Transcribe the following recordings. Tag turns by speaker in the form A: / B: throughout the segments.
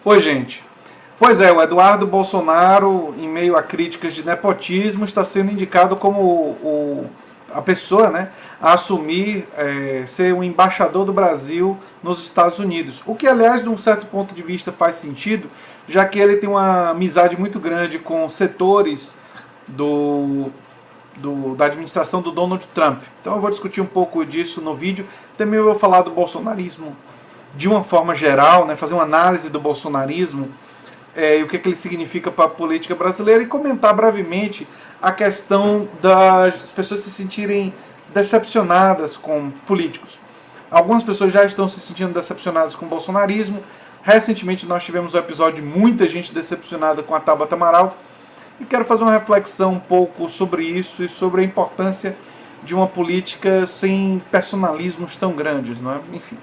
A: Oi, gente. Pois é, o Eduardo Bolsonaro, em meio a críticas de nepotismo, está sendo indicado como a pessoa, né, a assumir ser o embaixador do Brasil nos Estados Unidos. O que, aliás, de um certo ponto de vista faz sentido, já que ele tem uma amizade muito grande com setores da administração do Donald Trump. Então eu vou discutir um pouco disso no vídeo. Também eu vou falar do bolsonarismo de uma forma geral, né, fazer uma análise do bolsonarismo e o que ele significa para a política brasileira e comentar brevemente a questão das pessoas se sentirem decepcionadas com políticos. Algumas pessoas já estão se sentindo decepcionadas com o bolsonarismo. Recentemente nós tivemos um episódio de muita gente decepcionada com a Tabata Amaral e quero fazer uma reflexão um pouco sobre isso e sobre a importância de uma política sem personalismos tão grandes, não é? Enfim.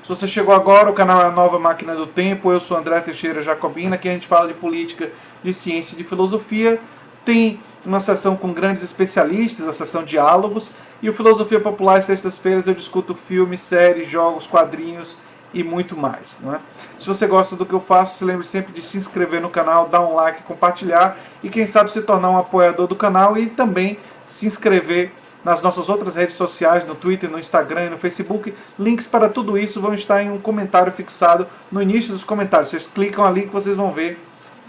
A: Se você chegou agora, o canal é a Nova Máquina do Tempo, eu sou André Teixeira Jacobina, aqui a gente fala de política, de ciência e de filosofia. Tem uma sessão com grandes especialistas, a sessão Diálogos, e o Filosofia Popular, às sextas-feiras, eu discuto filmes, séries, jogos, quadrinhos e muito mais. Não é? Se você gosta do que eu faço, se lembre sempre de se inscrever no canal, dar um like, compartilhar e quem sabe se tornar um apoiador do canal e também se inscrever nas nossas outras redes sociais, no Twitter, no Instagram e no Facebook. Links para tudo isso vão estar em um comentário fixado no início dos comentários. Vocês clicam ali que vocês vão ver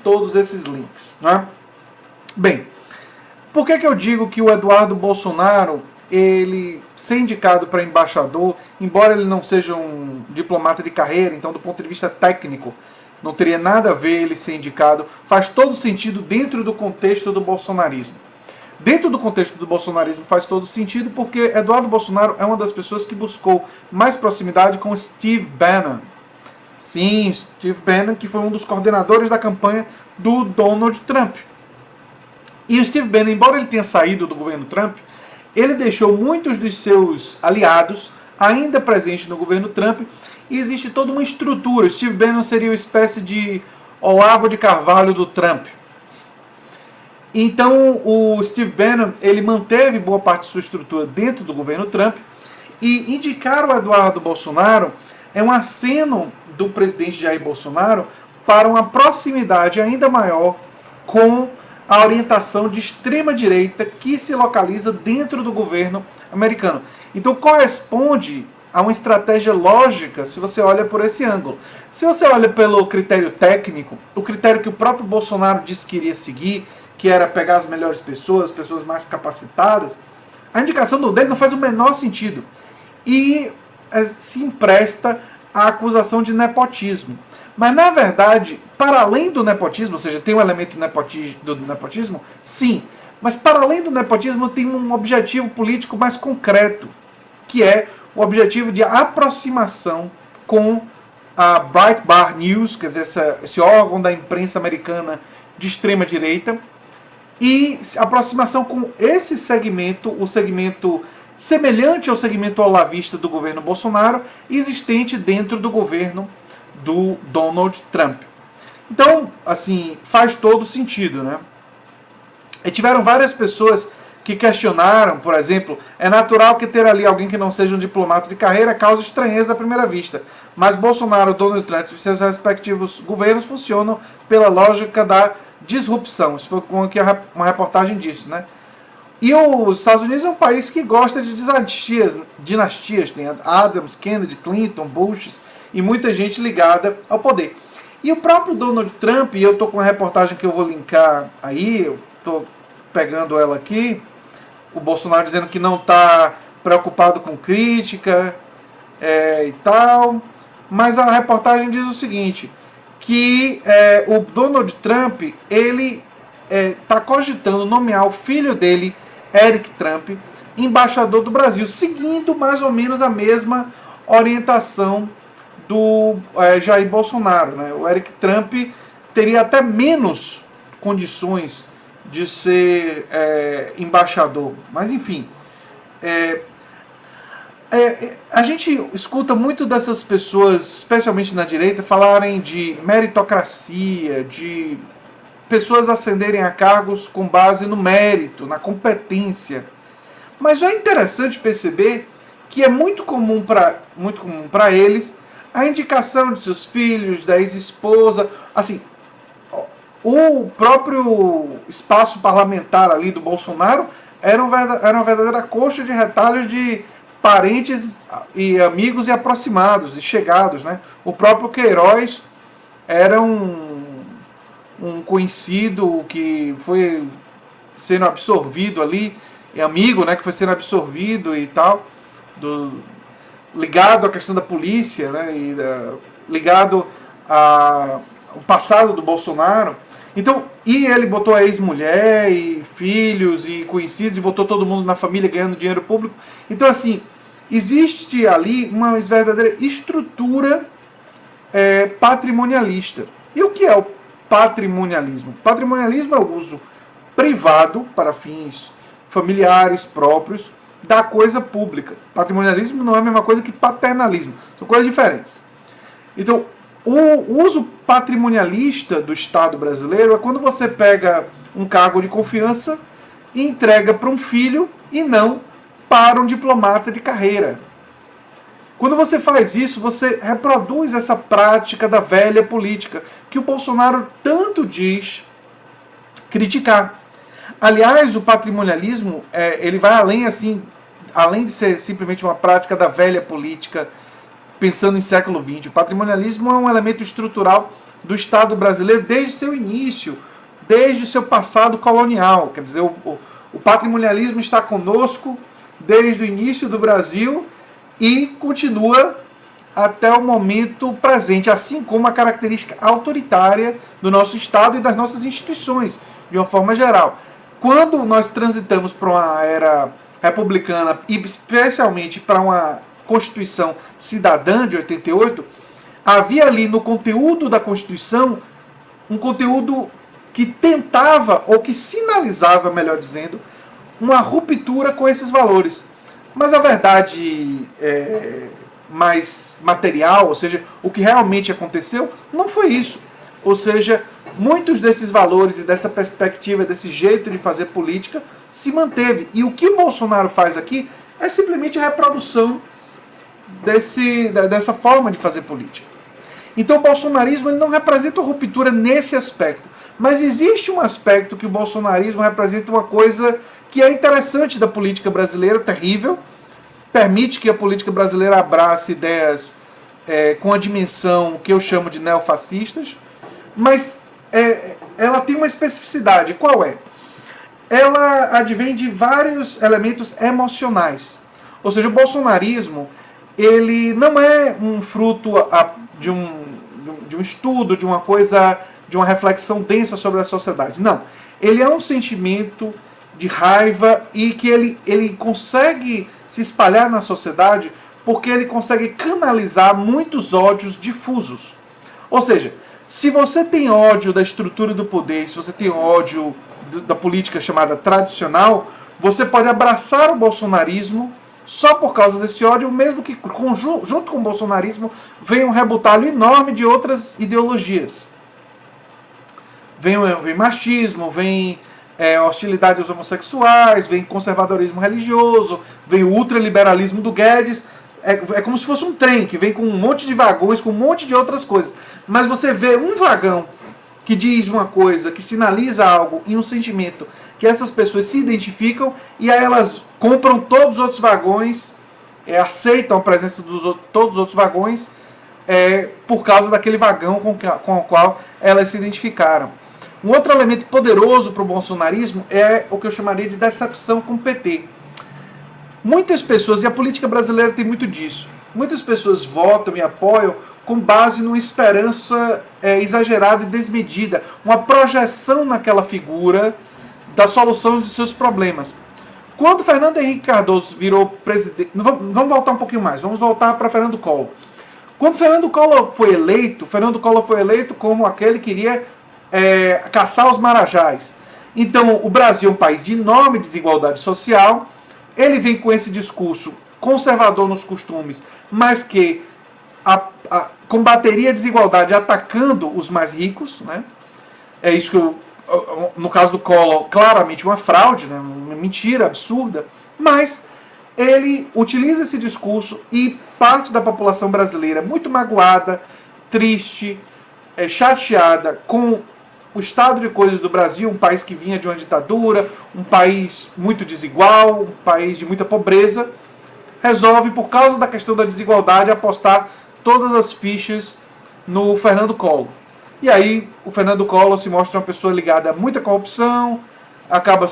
A: todos esses links. Não é? Bem, por que eu digo que o Eduardo Bolsonaro, ele ser indicado para embaixador, embora ele não seja um diplomata de carreira, então do ponto de vista técnico, não teria nada a ver ele ser indicado, faz todo sentido dentro do contexto do bolsonarismo. Dentro do contexto do bolsonarismo faz todo sentido porque Eduardo Bolsonaro é uma das pessoas que buscou mais proximidade com Steve Bannon. Sim, Steve Bannon, que foi um dos coordenadores da campanha do Donald Trump. E o Steve Bannon, embora ele tenha saído do governo Trump, ele deixou muitos dos seus aliados ainda presentes no governo Trump e existe toda uma estrutura. Steve Bannon seria uma espécie de Olavo de Carvalho do Trump. Então o Steve Bannon, ele manteve boa parte de sua estrutura dentro do governo Trump e indicar o Eduardo Bolsonaro é um aceno do presidente Jair Bolsonaro para uma proximidade ainda maior com a orientação de extrema-direita que se localiza dentro do governo americano. Então corresponde a uma estratégia lógica se você olha por esse ângulo. Se você olha pelo critério técnico, o critério que o próprio Bolsonaro disse que iria seguir, que era pegar as melhores pessoas, pessoas mais capacitadas, a indicação dele não faz o menor sentido. E se empresta à acusação de nepotismo. Mas, na verdade, para além do nepotismo, ou seja, tem um elemento do nepotismo, sim. Mas, para além do nepotismo, tem um objetivo político mais concreto, que é o objetivo de aproximação com a Breitbart News, quer dizer, esse órgão da imprensa americana de extrema-direita, e aproximação com esse segmento, o segmento semelhante ao segmento olavista do governo Bolsonaro, existente dentro do governo do Donald Trump. Então, assim, faz todo sentido, né? E tiveram várias pessoas que questionaram, por exemplo, é natural que ter ali alguém que não seja um diplomata de carreira cause estranheza à primeira vista, mas Bolsonaro, Donald Trump e seus respectivos governos funcionam pela lógica da disrupção. Isso foi aqui uma reportagem disso, né? E os Estados Unidos é um país que gosta de dinastias, tem Adams, Kennedy, Clinton, Bush e muita gente ligada ao poder. E o próprio Donald Trump, e eu estou com uma reportagem que eu vou linkar aí, eu estou pegando ela aqui, o Bolsonaro dizendo que não está preocupado com crítica e tal, mas a reportagem diz o seguinte, que o Donald Trump, ele está cogitando nomear o filho dele, Eric Trump, embaixador do Brasil, seguindo mais ou menos a mesma orientação do Jair Bolsonaro, né? O Eric Trump teria até menos condições de ser embaixador, mas enfim, a gente escuta muito dessas pessoas, especialmente na direita, falarem de meritocracia, de pessoas ascenderem a cargos com base no mérito, na competência. Mas é interessante perceber que é muito comum para eles a indicação de seus filhos, da ex-esposa, assim, o próprio espaço parlamentar ali do Bolsonaro era uma verdadeira coxa de retalhos de parentes e amigos e aproximados e chegados, né? O próprio Queiroz era um conhecido que foi sendo absorvido ali, e amigo, né, que foi sendo absorvido e tal, ligado à questão da polícia, né, e ligado ao passado do Bolsonaro. Então, e ele botou a ex-mulher e filhos e conhecidos e botou todo mundo na família ganhando dinheiro público. Então, assim, existe ali uma verdadeira estrutura patrimonialista. E o que é o patrimonialismo? Patrimonialismo é o uso privado para fins familiares próprios da coisa pública. Patrimonialismo não é a mesma coisa que paternalismo, são coisas diferentes. Então, o uso patrimonialista do Estado brasileiro é quando você pega um cargo de confiança e entrega para um filho e não para um diplomata de carreira. Quando você faz isso, você reproduz essa prática da velha política que o Bolsonaro tanto diz criticar. Aliás, o patrimonialismo ele vai além, assim, além de ser simplesmente uma prática da velha política pensando em século XX. O patrimonialismo é um elemento estrutural do Estado brasileiro desde seu início, desde o seu passado colonial. Quer dizer, o patrimonialismo está conosco desde o início do Brasil e continua até o momento presente, assim como a característica autoritária do nosso Estado e das nossas instituições, de uma forma geral. Quando nós transitamos para uma era republicana, e especialmente para uma Constituição Cidadã de 88, havia ali no conteúdo da Constituição um conteúdo que tentava, ou que sinalizava, melhor dizendo, uma ruptura com esses valores. Mas a verdade mais material, ou seja, o que realmente aconteceu, não foi isso. Ou seja, muitos desses valores e dessa perspectiva, desse jeito de fazer política, se manteve. E o que o Bolsonaro faz aqui é simplesmente a reprodução dessa forma de fazer política. Então o bolsonarismo ele não representa ruptura nesse aspecto. Mas existe um aspecto que o bolsonarismo representa uma coisa que é interessante da política brasileira, terrível, permite que a política brasileira abrace ideias com a dimensão que eu chamo de neofascistas, mas ela tem uma especificidade. Qual é? Ela advém de vários elementos emocionais. Ou seja, o bolsonarismo ele não é um fruto de um estudo, de uma coisa, de uma reflexão densa sobre a sociedade. Não. Ele é um sentimento de raiva e que ele consegue se espalhar na sociedade porque ele consegue canalizar muitos ódios difusos. Ou seja, se você tem ódio da estrutura do poder, se você tem ódio da política chamada tradicional, você pode abraçar o bolsonarismo só por causa desse ódio, mesmo que junto com o bolsonarismo venha um rebutalho enorme de outras ideologias. Vem machismo, vem hostilidade aos homossexuais, vem conservadorismo religioso, vem o ultraliberalismo do Guedes. É como se fosse um trem que vem com um monte de vagões, com um monte de outras coisas. Mas você vê um vagão que diz uma coisa, que sinaliza algo e um sentimento que essas pessoas se identificam e aí elas compram todos os outros vagões, aceitam a presença de todos os outros vagões por causa daquele vagão com o qual elas se identificaram. Um outro elemento poderoso para o bolsonarismo é o que eu chamaria de decepção com o PT. Muitas pessoas, e a política brasileira tem muito disso, muitas pessoas votam e apoiam com base numa esperança exagerada e desmedida, uma projeção naquela figura da solução dos seus problemas. Quando Fernando Henrique Cardoso virou presidente... Vamos voltar um pouquinho mais, vamos voltar para Fernando Collor. Quando Fernando Collor foi eleito como aquele que queria caçar os marajás. Então, o Brasil é um país de enorme desigualdade social, ele vem com esse discurso conservador nos costumes, mas que combateria a desigualdade atacando os mais ricos, né? É isso que no caso do Collor, claramente uma fraude, né? Uma mentira absurda, mas ele utiliza esse discurso e parte da população brasileira muito magoada, triste, chateada com o estado de coisas do Brasil, um país que vinha de uma ditadura, um país muito desigual, um país de muita pobreza, resolve, por causa da questão da desigualdade, apostar todas as fichas no Fernando Collor. E aí o Fernando Collor se mostra uma pessoa ligada a muita corrupção, acaba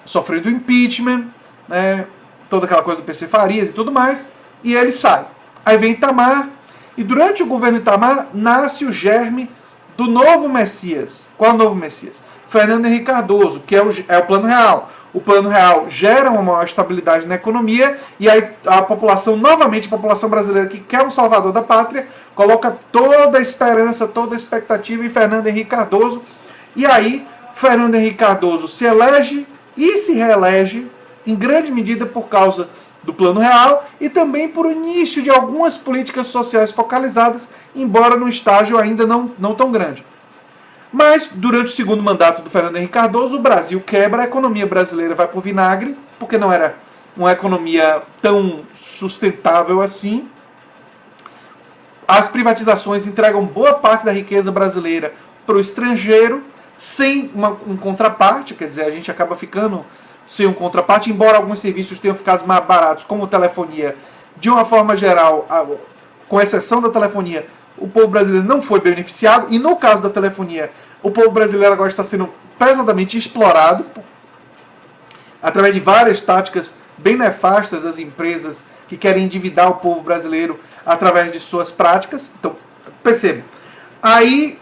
A: sofrendo impeachment, né, toda aquela coisa do PC Farias e tudo mais, e ele sai. Aí vem Itamar, e durante o governo Itamar nasce o germe do novo Messias. Qual é o novo Messias? Fernando Henrique Cardoso, que é o Plano Real. O Plano Real gera uma maior estabilidade na economia, e aí a população, novamente a população brasileira que quer um salvador da pátria, coloca toda a esperança, toda a expectativa em Fernando Henrique Cardoso, e aí Fernando Henrique Cardoso se elege e se reelege, em grande medida por causa do Plano Real e também por o início de algumas políticas sociais focalizadas, embora num estágio ainda não tão grande. Mas, durante o segundo mandato do Fernando Henrique Cardoso, o Brasil quebra, a economia brasileira vai para o vinagre, porque não era uma economia tão sustentável assim. As privatizações entregam boa parte da riqueza brasileira para o estrangeiro, sem um contraparte, quer dizer, a gente acaba ficando sem um contraparte, embora alguns serviços tenham ficado mais baratos, como telefonia, de uma forma geral, com exceção da telefonia, o povo brasileiro não foi beneficiado, e no caso da telefonia, o povo brasileiro agora está sendo pesadamente explorado, através de várias táticas bem nefastas das empresas que querem endividar o povo brasileiro através de suas práticas. Então, percebam, aí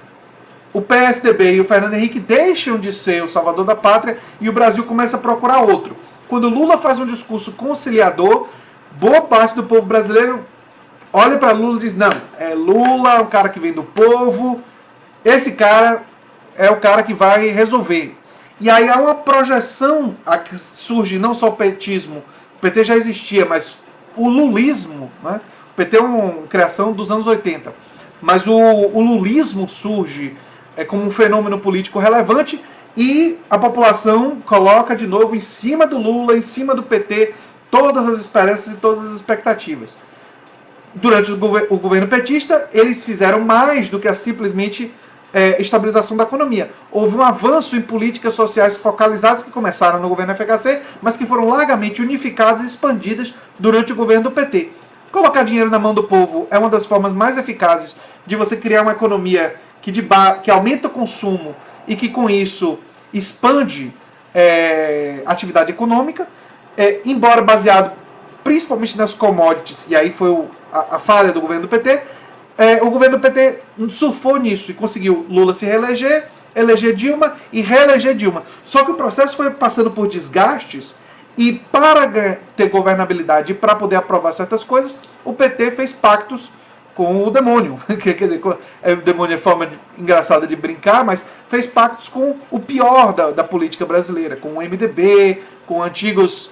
A: o PSDB e o Fernando Henrique deixam de ser o salvador da pátria e o Brasil começa a procurar outro. Quando Lula faz um discurso conciliador, boa parte do povo brasileiro olha para Lula e diz, não, Lula é um cara que vem do povo, esse cara é o cara que vai resolver. E aí há uma projeção a que surge não só o petismo, o PT já existia, mas o lulismo, né? O PT é uma criação dos anos 80, mas o lulismo surge como um fenômeno político relevante e a população coloca de novo em cima do Lula, em cima do PT, todas as esperanças e todas as expectativas. Durante o governo petista, eles fizeram mais do que a simplesmente estabilização da economia. Houve um avanço em políticas sociais focalizadas que começaram no governo FHC, mas que foram largamente unificadas e expandidas durante o governo do PT. Colocar dinheiro na mão do povo é uma das formas mais eficazes de você criar uma economia que aumenta o consumo e que com isso expande atividade econômica, embora baseado principalmente nas commodities, e aí foi a falha do governo do PT, o governo do PT surfou nisso e conseguiu Lula se reeleger, eleger Dilma e reeleger Dilma. Só que o processo foi passando por desgastes e para ter governabilidade e para poder aprovar certas coisas, o PT fez pactos com o demônio. Quer dizer, o demônio é forma engraçada de brincar, mas fez pactos com o pior da política brasileira, com o MDB, com antigos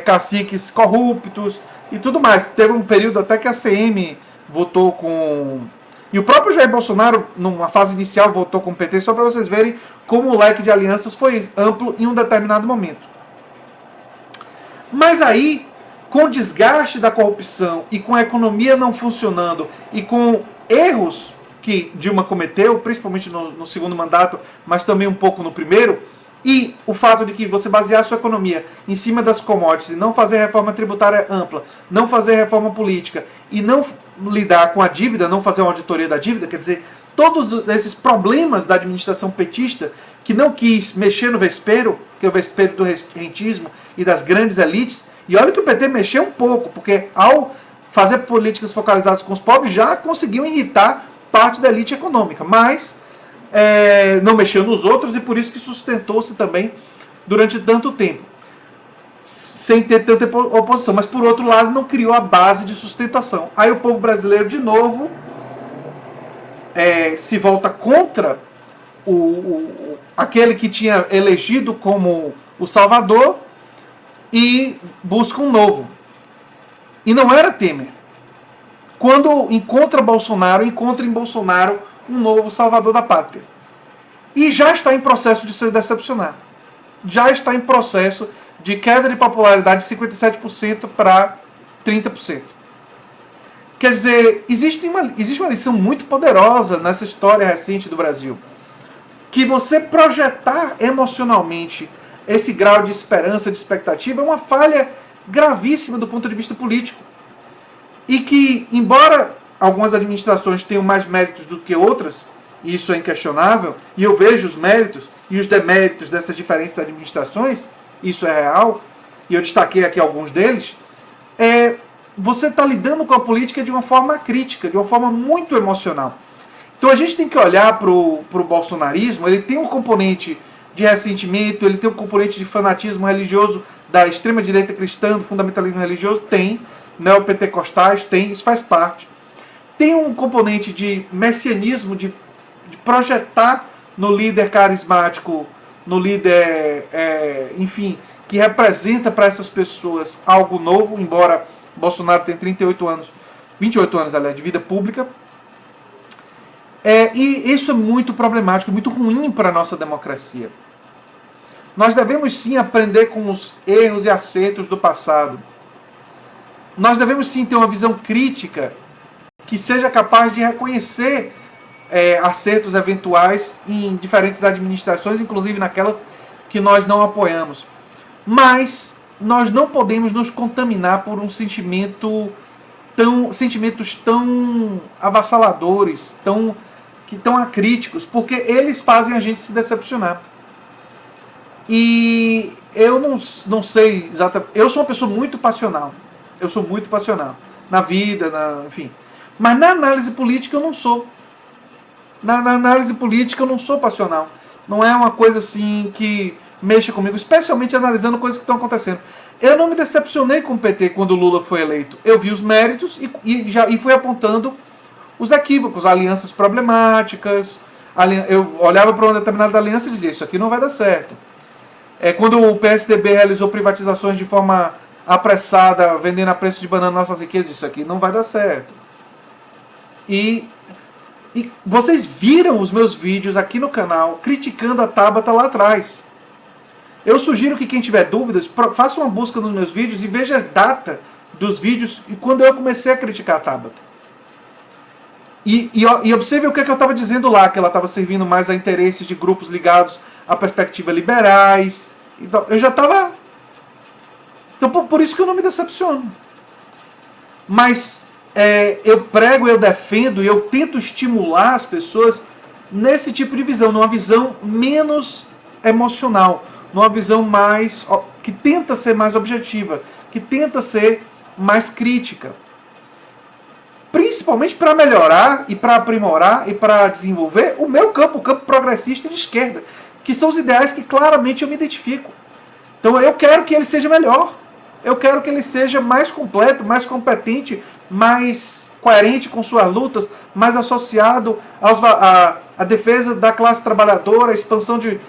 A: caciques corruptos e tudo mais. Teve um período até que a CM votou com... E o próprio Jair Bolsonaro, numa fase inicial, votou com o PT, só para vocês verem como o leque de alianças foi amplo em um determinado momento. Mas aí, com o desgaste da corrupção e com a economia não funcionando e com erros que Dilma cometeu, principalmente no segundo mandato, mas também um pouco no primeiro, e o fato de que você basear sua economia em cima das commodities e não fazer reforma tributária ampla, não fazer reforma política e não lidar com a dívida, não fazer uma auditoria da dívida, quer dizer, todos esses problemas da administração petista que não quis mexer no vespeiro, que é o vespeiro do rentismo e das grandes elites. E olha que o PT mexeu um pouco, porque ao fazer políticas focalizadas com os pobres já conseguiu irritar parte da elite econômica, mas não mexeu nos outros e por isso que sustentou-se também durante tanto tempo, sem ter tanta oposição. Mas por outro lado não criou a base de sustentação. Aí o povo brasileiro de novo se volta contra aquele que tinha elegido como o Salvador e busca um novo. E não era Temer. Quando encontra Bolsonaro, encontra em Bolsonaro um novo salvador da pátria. E já está em processo de se decepcionar. Já está em processo de queda de popularidade de 57% para 30%. Quer dizer, existe uma lição muito poderosa nessa história recente do Brasil. Que você projetar emocionalmente esse grau de esperança, de expectativa, é uma falha gravíssima do ponto de vista político. E que, embora algumas administrações tenham mais méritos do que outras, e isso é inquestionável, e eu vejo os méritos e os deméritos dessas diferentes administrações, isso é real, e eu destaquei aqui alguns deles, você está lidando com a política de uma forma crítica, de uma forma muito emocional. Então a gente tem que olhar para o bolsonarismo, ele tem um componente de ressentimento, ele tem um componente de fanatismo religioso da extrema-direita cristã, do fundamentalismo religioso, tem, neopentecostais, tem, isso faz parte. Tem um componente de messianismo, de projetar no líder carismático, no líder, enfim, que representa para essas pessoas algo novo, embora Bolsonaro tenha 28 anos, aliás, de vida pública. E isso é muito problemático, muito ruim para a nossa democracia. Nós devemos sim aprender com os erros e acertos do passado. Nós devemos sim ter uma visão crítica que seja capaz de reconhecer acertos eventuais em diferentes administrações, inclusive naquelas que nós não apoiamos. Mas nós não podemos nos contaminar por sentimentos tão avassaladores, tão acríticos, porque eles fazem a gente se decepcionar. E eu não sei exatamente. Eu sou uma pessoa muito passional. Eu sou muito passional. Na vida, enfim. Mas na análise política eu não sou. Na análise política eu não sou passional. Não é uma coisa assim que mexa comigo, especialmente analisando coisas que estão acontecendo. Eu não me decepcionei com o PT quando o Lula foi eleito. Eu vi os méritos e fui apontando os equívocos, alianças problemáticas. Eu olhava para uma determinada aliança e dizia, isso aqui não vai dar certo. Quando o PSDB realizou privatizações de forma apressada, vendendo a preço de banana nossas riquezas, isso aqui não vai dar certo. E vocês viram os meus vídeos aqui no canal criticando a Tabata lá atrás. Eu sugiro que quem tiver dúvidas, faça uma busca nos meus vídeos e veja a data dos vídeos e quando eu comecei a criticar a Tabata. E observe o que eu estava dizendo lá, que ela estava servindo mais a interesses de grupos ligados à perspectiva liberais. Então, eu já estava... Então, por isso que eu não me decepciono. Mas eu prego, eu defendo e eu tento estimular as pessoas nesse tipo de visão, numa visão menos emocional, numa visão mais que tenta ser mais objetiva, que tenta ser mais crítica. Principalmente para melhorar e para aprimorar e para desenvolver o meu campo, o campo progressista de esquerda, que são os ideais que claramente eu me identifico. Então eu quero que ele seja melhor. Eu quero que ele seja mais completo, mais competente, mais coerente com suas lutas, mais associado à defesa da classe trabalhadora, à expansão de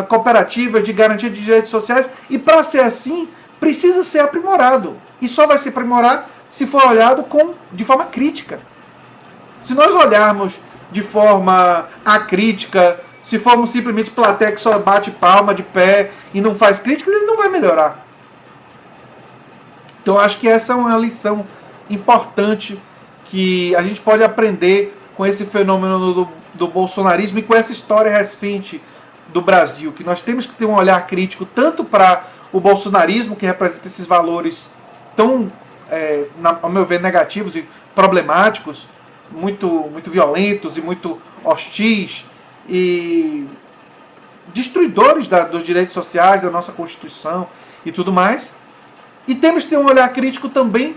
A: cooperativas, de garantia de direitos sociais. E para ser assim, precisa ser aprimorado. E só vai se aprimorar se for olhado de forma crítica. Se nós olharmos de forma acrítica, se formos simplesmente plateia que só bate palma de pé e não faz críticas, ele não vai melhorar. Então acho que essa é uma lição importante que a gente pode aprender com esse fenômeno do bolsonarismo e com essa história recente do Brasil, que nós temos que ter um olhar crítico tanto para o bolsonarismo, que representa esses valores tão, ao meu ver, negativos e problemáticos, muito violentos e muito hostis e destruidores dos direitos sociais, da nossa Constituição e tudo mais. E temos que ter um olhar crítico também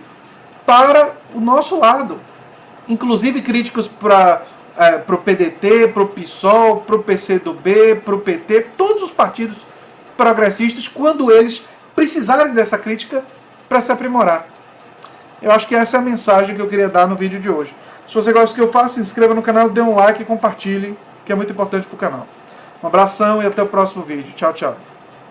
A: para o nosso lado. Inclusive críticos para o PDT, para o PSOL, para o PCdoB, para o PT, todos os partidos progressistas, quando eles precisarem dessa crítica para se aprimorar. Eu acho que essa é a mensagem que eu queria dar no vídeo de hoje. Se você gosta do que eu faço, se inscreva no canal, dê um like e compartilhe, que é muito importante para o canal. Um abração e até o próximo vídeo. Tchau, tchau.